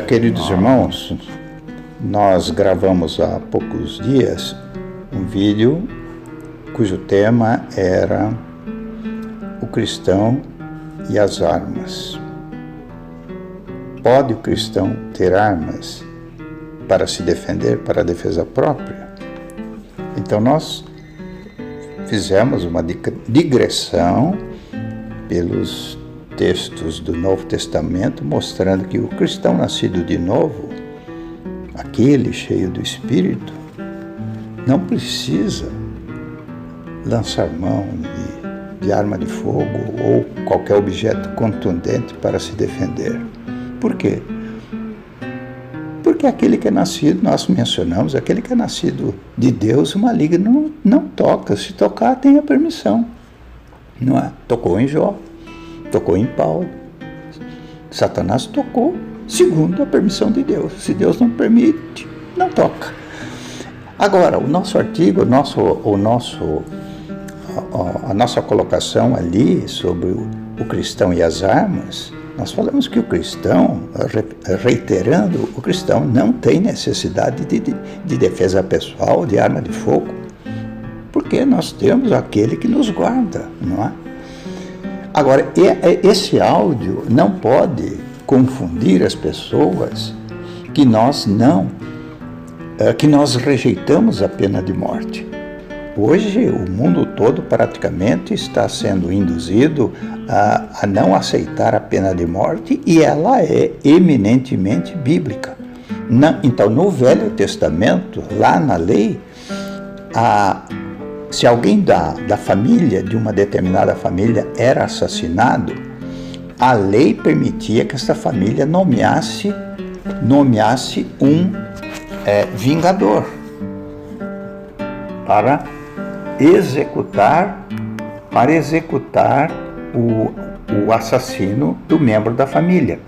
Queridos irmãos, nós gravamos há poucos dias um vídeo cujo tema era o cristão e as armas. Pode o cristão ter armas para se defender, para a defesa própria? Então nós fizemos uma digressão pelos textos do Novo Testamento, mostrando que o cristão nascido de novo, aquele cheio do Espírito, não precisa lançar mão de arma de fogo ou qualquer objeto contundente para se defender. Por quê? Porque aquele que é nascido, nós mencionamos, aquele que é nascido de Deus, o maligno não toca. Se tocar, tem a permissão. Não é? Tocou em Jó, tocou em Paulo. Satanás tocou segundo a permissão de Deus. Se Deus não permite, não toca. Agora, o nosso artigo, a nossa colocação ali sobre o cristão e as armas, nós falamos que o cristão, reiterando, o cristão não tem necessidade de defesa pessoal, de arma de fogo, porque nós temos aquele que nos guarda, não é? Agora, esse áudio não pode confundir as pessoas que nós rejeitamos a pena de morte. Hoje, o mundo todo praticamente está sendo induzido a não aceitar a pena de morte, e ela é eminentemente bíblica. Então, no Velho Testamento, lá na lei, se alguém da família, de uma determinada família, era assassinado, a lei permitia que essa família nomeasse um vingador para executar o assassino do membro da família.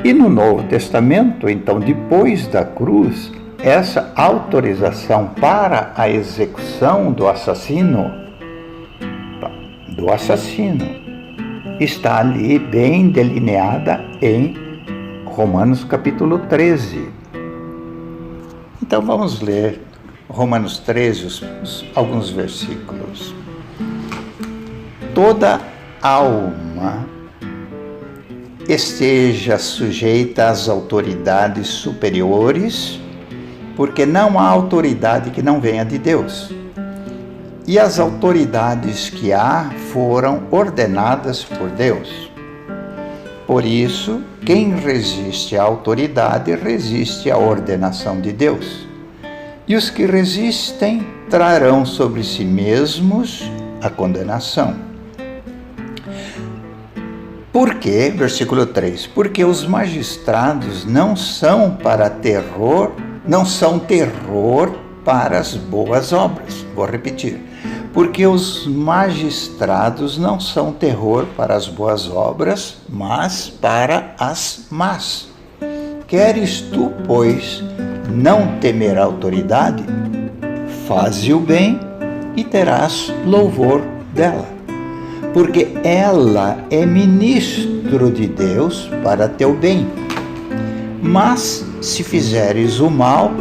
E no Novo Testamento, então, depois da cruz, essa autorização para a execução do assassino está ali bem delineada em Romanos capítulo 13. Então vamos ler Romanos 13, alguns versículos. Toda alma esteja sujeita às autoridades superiores, porque não há autoridade que não venha de Deus. E as autoridades que há foram ordenadas por Deus. Por isso, quem resiste à autoridade resiste à ordenação de Deus. E os que resistem trarão sobre si mesmos a condenação. Por quê? Versículo 3. Porque os magistrados não são terror para as boas obras. Vou repetir. Porque os magistrados não são terror para as boas obras, mas para as más. Queres tu, pois, não temer a autoridade? Faze o bem e terás louvor dela, porque ela é ministro de Deus para teu bem. Mas se fizeres o mal,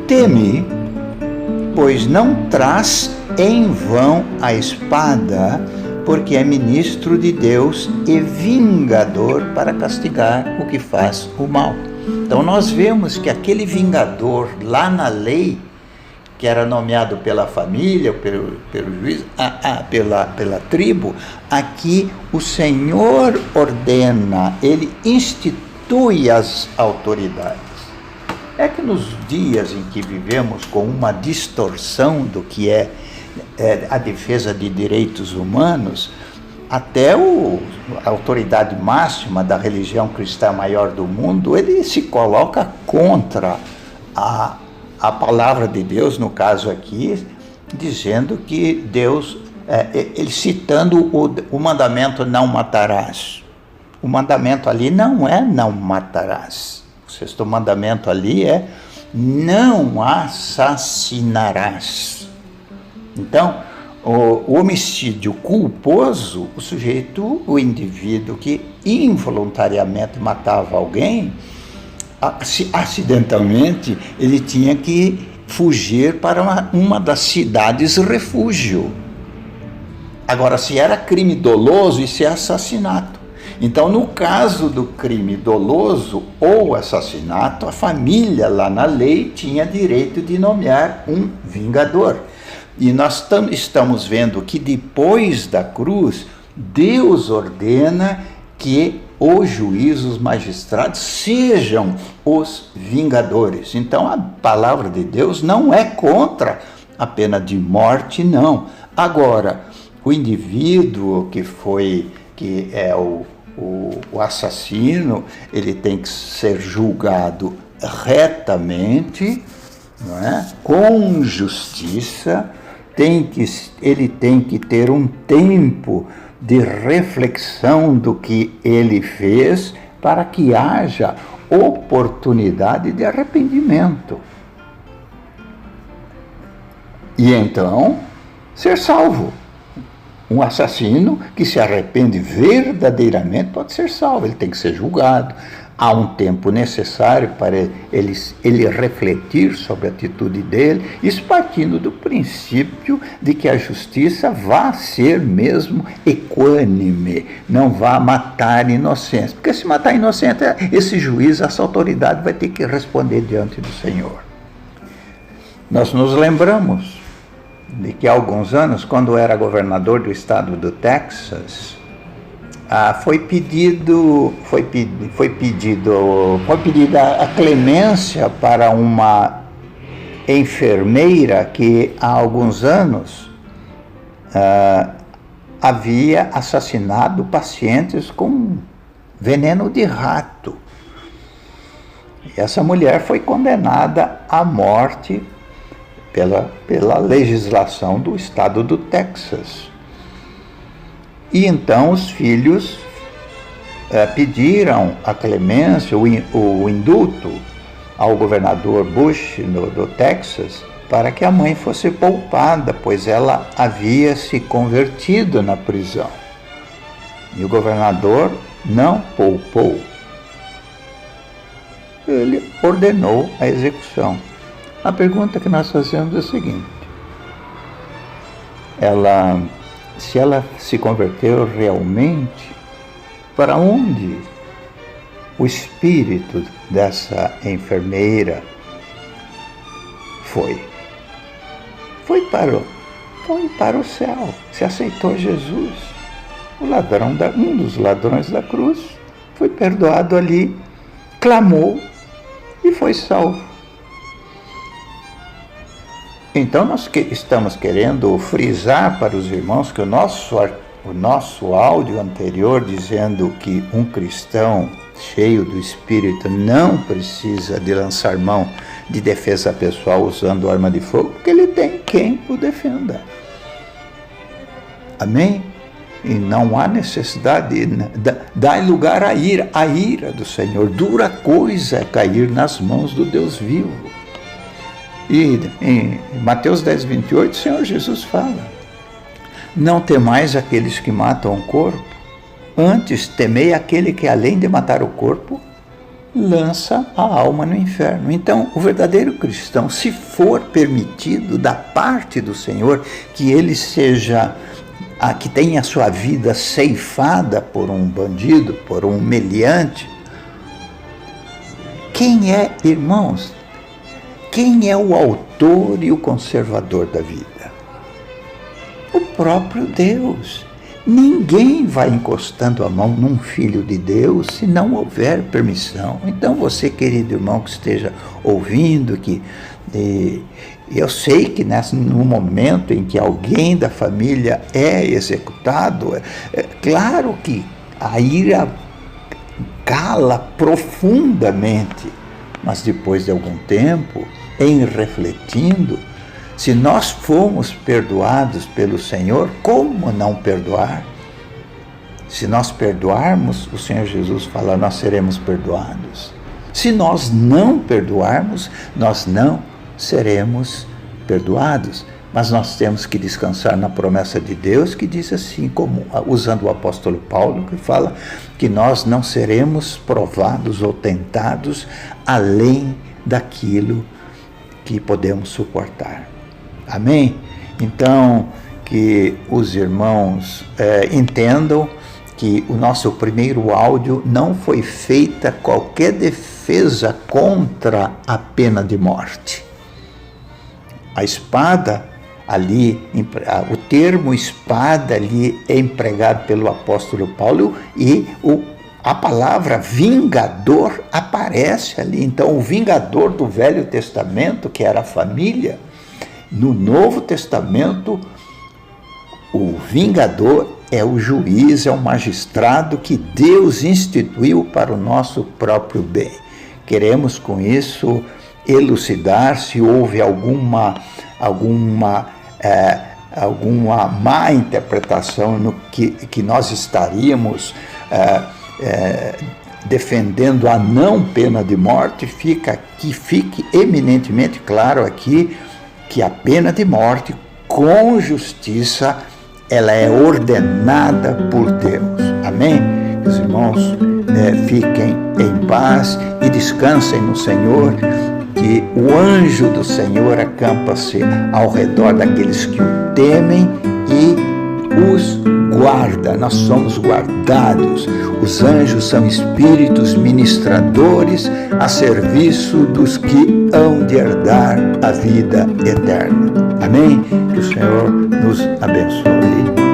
teme, pois não traz em vão a espada, porque é ministro de Deus e vingador para castigar o que faz o mal. Então nós vemos que aquele vingador lá na lei, que era nomeado pela família, pelo juiz, pela tribo, aqui o Senhor ordena, ele institui as autoridades. É que nos dias em que vivemos com uma distorção do que é a defesa de direitos humanos, até a autoridade máxima da religião cristã maior do mundo, ele se coloca contra a palavra de Deus, no caso aqui, dizendo que Deus, ele citando o mandamento não matarás. O mandamento ali não é não matarás. O sexto mandamento ali é não assassinarás. Então, o homicídio culposo, o sujeito, o indivíduo que involuntariamente matava alguém, acidentalmente, ele tinha que fugir para uma das cidades refúgio. Agora, se era crime doloso, isso é assassinato. Então, no caso do crime doloso ou assassinato, a família lá na lei tinha direito de nomear um vingador. E nós estamos vendo que depois da cruz, Deus ordena que os juízes, os magistrados, sejam os vingadores. Então, a palavra de Deus não é contra a pena de morte, não. Agora, o indivíduo que é o assassino, ele tem que ser julgado retamente, não é? Com justiça, ele tem que ter um tempo de reflexão do que ele fez para que haja oportunidade de arrependimento. E então, ser salvo. Um assassino que se arrepende verdadeiramente pode ser salvo, ele tem que ser julgado. Há um tempo necessário para ele refletir sobre a atitude dele, isso partindo do princípio de que a justiça vá ser mesmo equânime, não vá matar inocentes. Porque se matar inocente, esse juiz, essa autoridade vai ter que responder diante do Senhor. Nós nos lembramos de que há alguns anos, quando era governador do estado do Texas, foi pedida a clemência para uma enfermeira que há alguns anos havia assassinado pacientes com veneno de rato. E essa mulher foi condenada à morte pela legislação do estado do Texas. E então os filhos pediram a clemência, o indulto ao governador Bush do Texas, para que a mãe fosse poupada, pois ela havia se convertido na prisão. E o governador não poupou. Ele ordenou a execução. A pergunta que nós fazemos é a seguinte: se ela se converteu realmente, para onde o espírito dessa enfermeira foi? Foi para o céu. Se aceitou Jesus. Um dos ladrões da cruz foi perdoado ali, clamou e foi salvo. Então nós estamos querendo frisar para os irmãos que o nosso áudio anterior dizendo que um cristão cheio do Espírito não precisa de lançar mão de defesa pessoal usando arma de fogo, porque ele tem quem o defenda. Amém? E não há necessidade de dar lugar à ira. A ira do Senhor, dura coisa é cair nas mãos do Deus vivo. E em Mateus 10, 28, o Senhor Jesus fala: não temais aqueles que matam o corpo, antes temei aquele que, além de matar o corpo, lança a alma no inferno. Então, o verdadeiro cristão, se for permitido da parte do Senhor que ele que tenha a sua vida ceifada por um bandido, por um meliante, quem é, irmãos? Quem é o autor e o conservador da vida? O próprio Deus. Ninguém vai encostando a mão num filho de Deus se não houver permissão. Então você, querido irmão que esteja ouvindo, eu sei que no momento em que alguém da família é executado, é claro que a ira cala profundamente, mas depois de algum tempo, em refletindo, se nós fomos perdoados pelo Senhor, como não perdoar? Se nós perdoarmos, o Senhor Jesus fala, nós seremos perdoados. Se nós não perdoarmos, nós não seremos perdoados. Mas nós temos que descansar na promessa de Deus, que diz assim, como usando o apóstolo Paulo, que fala que nós não seremos provados ou tentados além daquilo que podemos suportar. Amém? Então, que os irmãos entendam que o nosso primeiro áudio não foi feita qualquer defesa contra a pena de morte. A espada ali, o termo espada ali é empregado pelo apóstolo Paulo e a palavra vingador aparece ali. Então, o vingador do Velho Testamento, que era a família, no Novo Testamento, o vingador é o juiz, é o magistrado que Deus instituiu para o nosso próprio bem. Queremos com isso elucidar se houve alguma má interpretação no que nós estaríamos defendendo a não pena de morte. Fique eminentemente claro aqui que a pena de morte com justiça ela é ordenada por Deus. Amém? Que os irmãos fiquem em paz e descansem no Senhor, que o anjo do Senhor acampa-se ao redor daqueles que o temem e os guarda. Nós somos guardados. Os anjos são espíritos ministradores a serviço dos que hão de herdar a vida eterna. Amém? Que o Senhor nos abençoe.